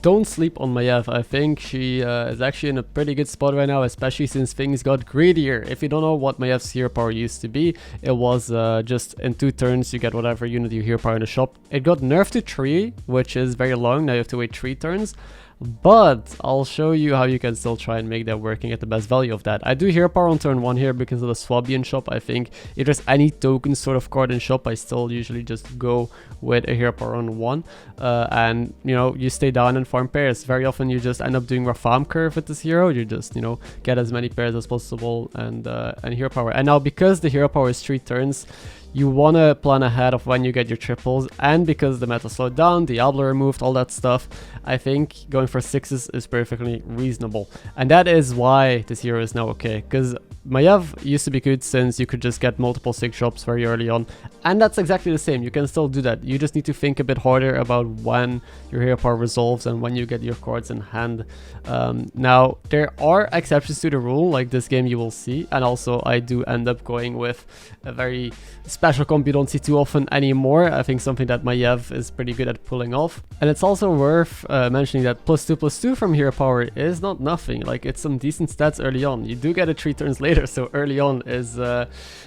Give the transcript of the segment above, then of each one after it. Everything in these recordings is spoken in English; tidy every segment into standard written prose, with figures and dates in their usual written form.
don't sleep on Maiev. I think she is actually in a pretty good spot right now, especially since things got greedier. If you don't know what Maiev's hero power used to be, it was just in 2 turns you get whatever unit you hero power in the shop. It got nerfed to 3, which is very long. Now you have to wait 3 turns. But I'll show you how you can still try and make that working at the best value of that. I do hero power on turn 1 here because of the Swabian shop. I think if there's any token sort of card in shop, I still usually just go with a hero power on 1. And, you know, you stay down and farm pairs. Very often you just end up doing a farm curve with this hero. You just, you know, get as many pairs as possible and hero power. And now because the hero power is 3 turns, you want to plan ahead of when you get your triples, and because the meta slowed down, Diablo removed, all that stuff, I think going for 6s is perfectly reasonable. And that is why this hero is now okay, because Maiev used to be good since you could just get multiple 6 drops very early on, and that's exactly the same. You can still do that. You just need to think a bit harder about when your hero power resolves and when you get your cards in hand. Now, there are exceptions to the rule, like this game you will see, and also I do end up going with a very special comp you don't see too often anymore. I think something that Maiev is pretty good at pulling off. And it's also worth mentioning that +2/+2 from hero power is not nothing. Like, it's some decent stats early on. You do get it 3 turns later, so early on is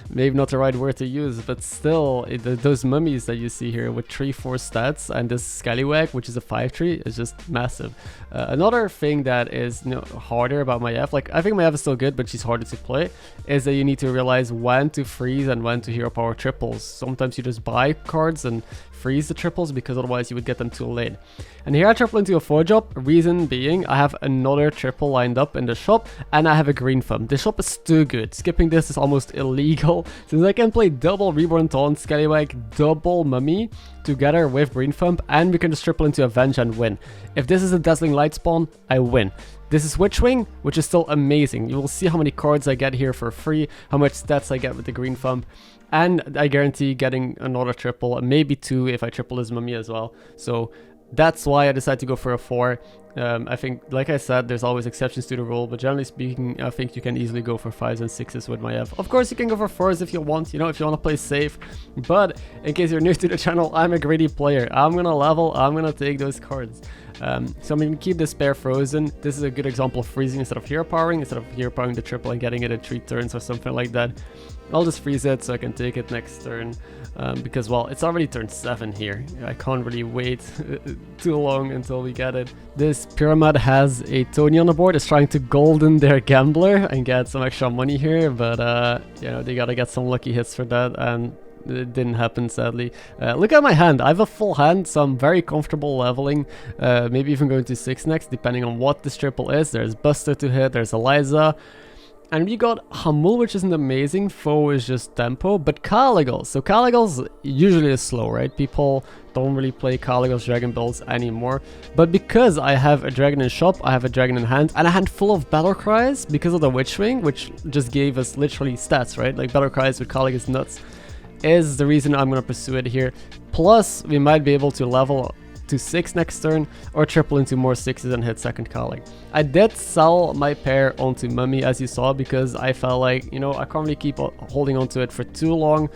maybe not the right word to use, but still, those mummies that you see here with 3-4 stats and this scallywag, which is a 5-3, is just massive. Another thing that is, you know, harder about Maiev, like I think Maiev is still good, but she's harder to play, is that you need to realize when to freeze and when to hero power triples. Sometimes you just buy cards and freeze the triples because otherwise you would get them too late. And here I triple into a 4 drop, reason being I have another triple lined up in the shop and I have a green thumb. This shop is too good. Skipping this is almost illegal since I can play double Reborn Taunt, Scallywag, double Mummy together with green thumb, and we can just triple into Avenge and win. If this is a Dazzling Light spawn, I win. This is Witchwing, which is still amazing. You will see how many cards I get here for free, how much stats I get with the green thumb, and I guarantee getting another triple, maybe 2 if I triple this Mummy as well. So that's why I decided to go for a 4. I think, like I said, there's always exceptions to the rule, but generally speaking, I think you can easily go for 5s and 6s with Maiev. Of course, you can go for 4s if you want, you know, if you want to play safe. But in case you're new to the channel, I'm a greedy player. I'm gonna level, I'm gonna take those cards. So I'm going to keep this pair frozen. This is a good example of freezing instead of hero powering, instead of hero powering the triple and getting it in 3 turns or something like that. I'll just freeze it so I can take it next turn, because, well, it's already turn 7 here. I can't really wait too long until we get it. This pyramid has a Tony on the board. It's trying to golden their gambler and get some extra money here, but you know, they gotta get some lucky hits for that, and it didn't happen, sadly. Look at my hand. I have a full hand, so I'm very comfortable leveling. Maybe even going to 6 next, depending on what this triple is. There's Buster to hit, there's Eliza. And we got Hamul, which isn't amazing. Foe is just tempo, but Kalecgos. So Kalecgos usually is slow, right? People don't really play Kalecgos dragon builds anymore. But because I have a dragon in shop, I have a dragon in hand, and a hand full of battle cries because of the Witchwing, which just gave us literally stats, right? Like battle cries with Kalecgos is nuts, is the reason I'm going to pursue it here. Plus, we might be able to level to 6 next turn or triple into more 6s and hit second Kalecgos. I did sell my pair onto Mummy, as you saw, because I felt like, you know, I can't really keep holding onto it for too long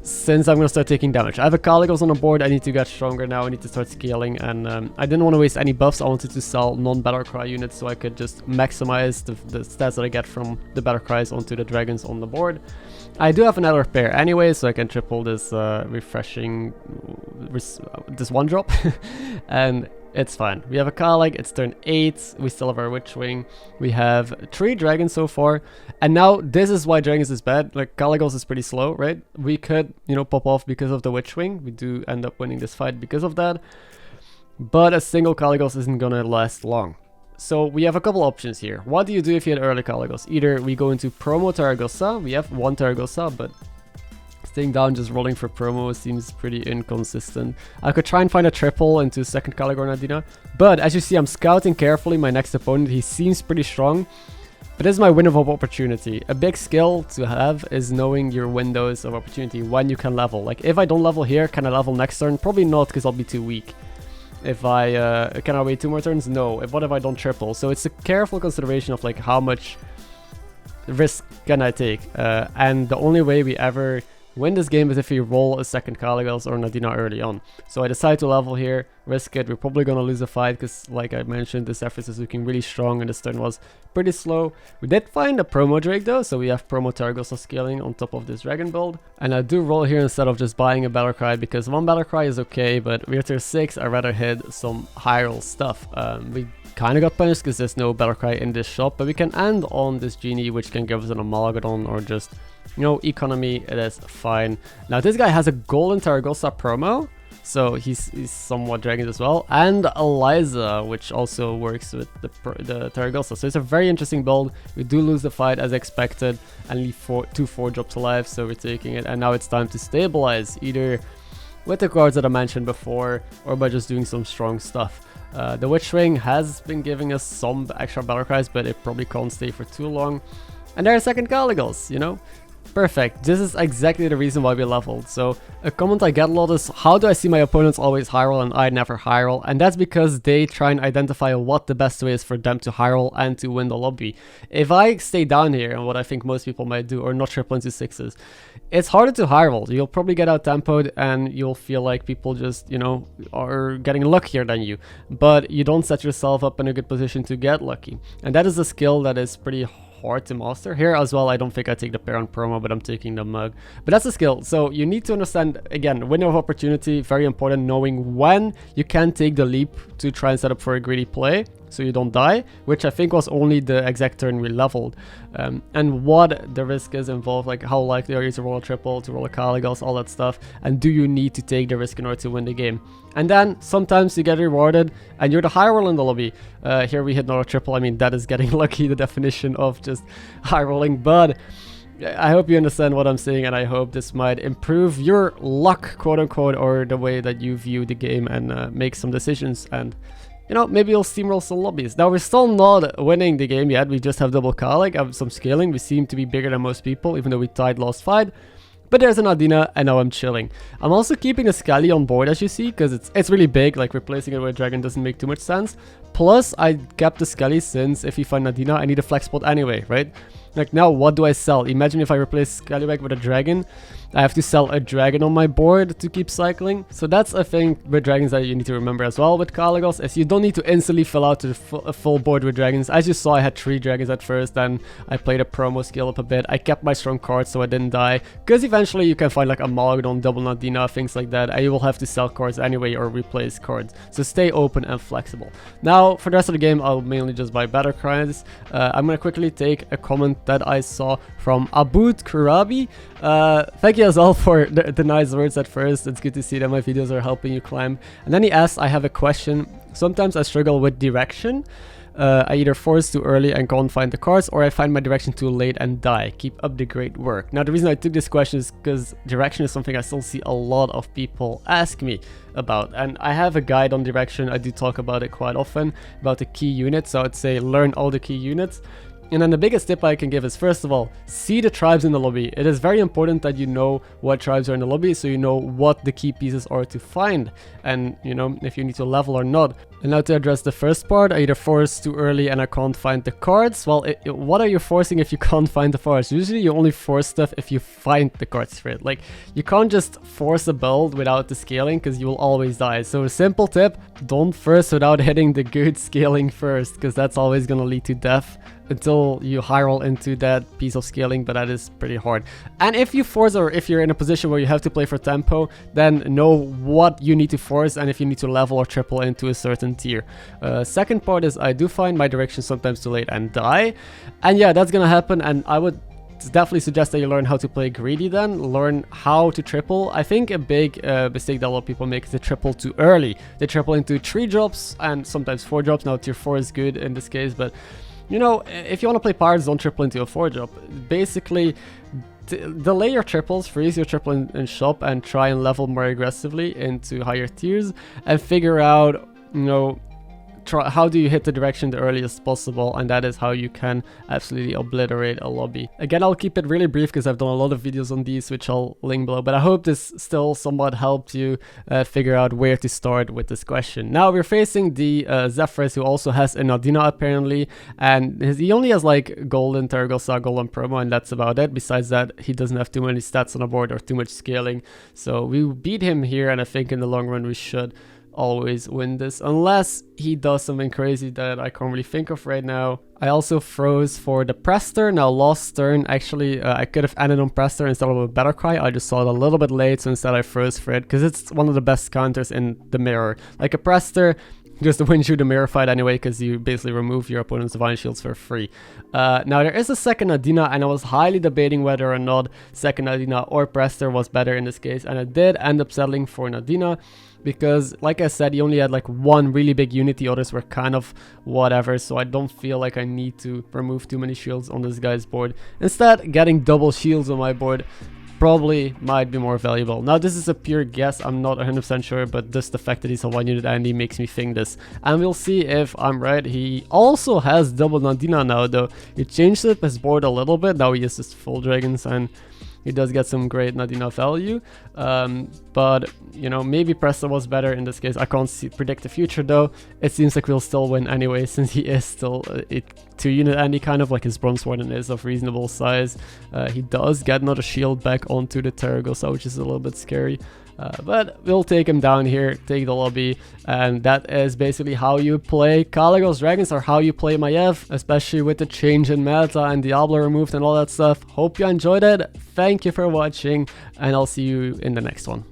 since I'm going to start taking damage. I have a Kalecgos on the board. I need to get stronger now. I need to start scaling, and I didn't want to waste any buffs. I wanted to sell non-battle cry units so I could just maximize the stats that I get from the battle cries onto the dragons on the board. I do have another pair anyway, so I can triple this refreshing, this 1 drop, and it's fine. We have a Kalecgos, it's turn 8, we still have our Witchwing, we have 3 dragons so far, and now this is why dragons is bad. Like, Kalecgos is pretty slow, right? We could, you know, pop off because of the Witchwing. We do end up winning this fight because of that, but a single Kalecgos isn't gonna last long. So we have a couple options here. What do you do if you had early Kalecgos? Either we go into promo Tarragosa, we have 1 Tarragosa, but staying down just rolling for promo seems pretty inconsistent. I could try and find a triple into second Kalecgos Nadina, but as you see, I'm scouting carefully my next opponent. He seems pretty strong, but this is my window of opportunity. A big skill to have is knowing your windows of opportunity when you can level. Like, if I don't level here, can I level next turn? Probably not, because I'll be too weak. If I, can I wait 2 more turns? No. What if I don't triple? So it's a careful consideration of like how much risk can I take. And the only way we ever win this game is if you roll a second Kalecgos or Nadina early on. So I decided to level here, risk it. We're probably gonna lose a fight because, like I mentioned, this Savjz is looking really strong and this turn was pretty slow. We did find a promo Drake though, so we have promo Targos scaling on top of this dragon build. And I do roll here instead of just buying a Battlecry, because one Battlecry is okay, but we're tier 6, I'd rather hit some high roll stuff. We kind of got punished because there's no Battlecry in this shop, but we can end on this Genie, which can give us an Amalgadon or just, you know, economy. It is fine. Now this guy has a golden Targosa promo, so he's somewhat dragoned as well, and Eliza, which also works with the Targosa. So it's a very interesting build. We do lose the fight as expected and leave 2 4-drops alive, so we're taking it. And now it's time to stabilize, either with the cards that I mentioned before or by just doing some strong stuff. The Witch Ring has been giving us some extra Battlecries, but it probably can't stay for too long. And there's a second Kalecgos, you know? Perfect. This is exactly the reason why we leveled. So a comment I get a lot is, how do I see my opponents always high roll and I never high roll? And that's because they try and identify what the best way is for them to high roll and to win the lobby. If I stay down here, and what I think most people might do, or not triple into 6s, it's harder to high roll. You'll probably get out tempoed and you'll feel like people just, you know, are getting luckier than you. But you don't set yourself up in a good position to get lucky. And that is a skill that is pretty hard to master. Here as well, I don't think I take the pair on promo, but I'm taking the mug. But that's a skill. So you need to understand, again, window of opportunity, very important, knowing when you can take the leap to try and set up for a greedy play so you don't die, which I think was only the exact turn we leveled. And what the risk is involved, like how likely are you to roll a triple, to roll a Kalecgos, all that stuff, and do you need to take the risk in order to win the game? And then sometimes you get rewarded and you're the high roll in the lobby. Here we hit another triple. I mean, that is getting lucky, the definition of just high rolling, but I hope you understand what I'm saying, and I hope this might improve your luck, quote unquote, or the way that you view the game and make some decisions. And you know, maybe you'll steamroll some lobbies. Now, we're still not winning the game yet. We just have double Kalecg, have some scaling. We seem to be bigger than most people, even though we tied last fight. But there's an Adina, and now I'm chilling. I'm also keeping the Skelly on board, as you see, because it's really big. Like, replacing it with a dragon doesn't make too much sense. Plus, I kept the Skelly since if you find Adina, I need a flex spot anyway, right? Like, now what do I sell? Imagine if I replace Scallywag with a dragon. I have to sell a dragon on my board to keep cycling. So that's a thing with dragons that you need to remember as well with Kalecgos, is you don't need to instantly fill out to a full board with dragons. As you saw, I had 3 dragons at first, then I played a promo skill up a bit. I kept my strong cards so I didn't die, because eventually you can find like a Amalgadon, double Nadina, things like that, and you will have to sell cards anyway or replace cards. So stay open and flexible. Now, for the rest of the game, I'll mainly just buy better cards. I'm gonna quickly take a comment that I saw from Abud Kurabi. Thank you as well for the nice words at first. It's good to see that my videos are helping you climb. And then he asked, I have a question. Sometimes I struggle with direction. I either force too early and can't find the cards, or I find my direction too late and die. Keep up the great work. Now, the reason I took this question is because direction is something I still see a lot of people ask me about. And I have a guide on direction. I do talk about it quite often, about the key units. So I'd say learn all the key units. And then the biggest tip I can give is, first of all, see the tribes in the lobby. It is very important that you know what tribes are in the lobby, so you know what the key pieces are to find, and you know if you need to level or not. And now to address the first part, I either force too early and I can't find the cards. Well, what are you forcing if you can't find the cards? Usually you only force stuff if you find the cards for it. Like, you can't just force a build without the scaling, because you will always die. So a simple tip, don't first without hitting the good scaling first, because that's always going to lead to death until you high roll into that piece of scaling, but that is pretty hard. And if you force, or if you're in a position where you have to play for tempo, then know what you need to force and if you need to level or triple into a certain tier. Second part is, I do find my direction sometimes too late and die, and yeah, that's gonna happen. And I would definitely suggest that you learn how to play greedy, then learn how to triple. I think a big mistake that a lot of people make is they triple too early. They triple into 3 drops and sometimes 4 drops. Now tier 4 is good in this case, but you know, if you want to play pirates, don't triple into a 4 drop. Basically, delay your triples, freeze your triple in shop, and try and level more aggressively into higher tiers, and figure out, you know, how do you hit the direction the earliest possible, and that is how you can absolutely obliterate a lobby. Again, I'll keep it really brief because I've done a lot of videos on these, which I'll link below, but I hope this still somewhat helped you figure out where to start with this question. Now we're facing the Zephrys, who also has a Nadina apparently, and he only has like golden Tergosa, golden promo, and that's about it. Besides that, he doesn't have too many stats on the board or too much scaling, so we beat him here, and I think in the long run we should always win this, unless he does something crazy that I can't really think of right now. I also froze for the Prester. Now last turn, actually, I could have ended on Prester instead of a Battle Cry. I just saw it a little bit late, so instead I froze for it, because it's one of the best counters in the mirror. Like a Prester, just wins you the mirror fight anyway, because you basically remove your opponent's Divine Shields for free. Now there is a second Nadina, and I was highly debating whether or not second Nadina or Prester was better in this case, and I did end up settling for Nadina, because like I said, he only had like one really big unit, the others were kind of whatever, so I don't feel like I need to remove too many shields on this guy's board. Instead, getting double shields on my board probably might be more valuable. Now this is a pure guess, I'm not 100% sure, but just the fact that he's a one unit Andy makes me think this, and we'll see if I'm right. He also has double Nadina now though. He changed up his board a little bit, now he has just full dragons, and he does get some great Nadina value, but you know, maybe Prester was better in this case. I can't predict the future though. It seems like we'll still win anyway, since he is still a 2-unit Andy, kind of like his Bronze Warden is of reasonable size. He does get another shield back onto the Tergosa, which is a little bit scary. But we'll take him down here, take the lobby, and that is basically how you play Kalecgos Dragons, or how you play Maiev, especially with the change in meta and Diablo removed and all that stuff. Hope you enjoyed it, thank you for watching, and I'll see you in the next one.